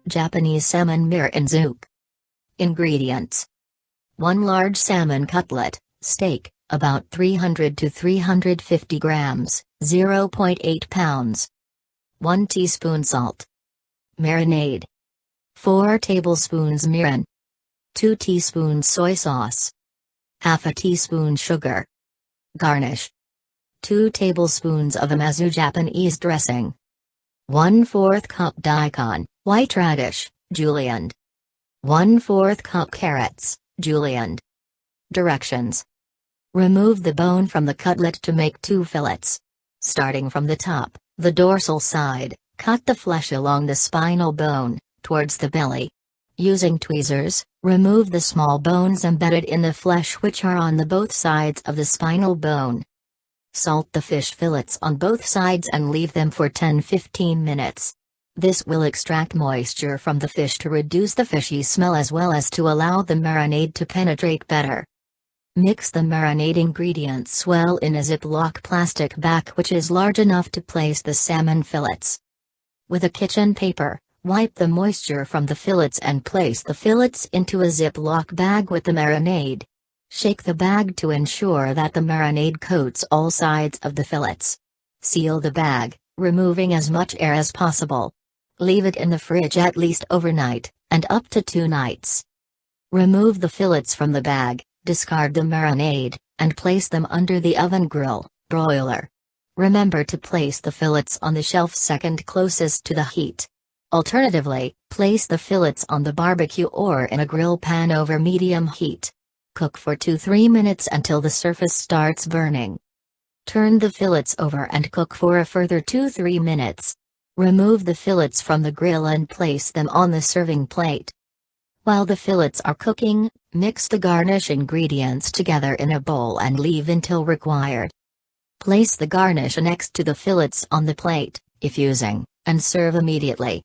Japanese Salmon Mirin-zuke. Ingredients: 1 large salmon cutlet, steak, about 300 to 350 grams, 0.8 pounds. 1 teaspoon salt. Marinade. 4 tablespoons mirin. 2 teaspoons soy sauce. Half a teaspoon sugar. Garnish: 2 tablespoons of Amazu Japanese Dressing. 1/4 cup daikon, white radish, julienned. 1/4 cup carrots, julienned. Directions: remove the bone from the cutlet to make 2 fillets. Starting from the top, the dorsal side, cut the flesh along the spinal bone, towards the belly. Using tweezers, remove the small bones embedded in the flesh which are on the both sides of the spinal bone. Salt the fish fillets on both sides and leave them for 10-15 minutes. This will extract moisture from the fish to reduce the fishy smell as well as to allow the marinade to penetrate better. Mix the marinade ingredients well in a Ziploc plastic bag which is large enough to place the salmon fillets. With a kitchen paper, wipe the moisture from the fillets and place the fillets into a Ziploc bag with the marinade. Shake the bag to ensure that the marinade coats all sides of the fillets. Seal the bag, removing as much air as possible. Leave it in the fridge at least overnight, and up to 2 nights. Remove the fillets from the bag, discard the marinade, and place them under the oven grill, broiler. Remember to place the fillets on the shelf second closest to the heat. Alternatively, place the fillets on the barbecue or in a grill pan over medium heat. Cook for 2-3 minutes until the surface starts burning. Turn the fillets over and cook for a further 2-3 minutes. Remove the fillets from the grill and place them on the serving plate. While the fillets are cooking, mix the garnish ingredients together in a bowl and leave until required. Place the garnish next to the fillets on the plate, if using, and serve immediately.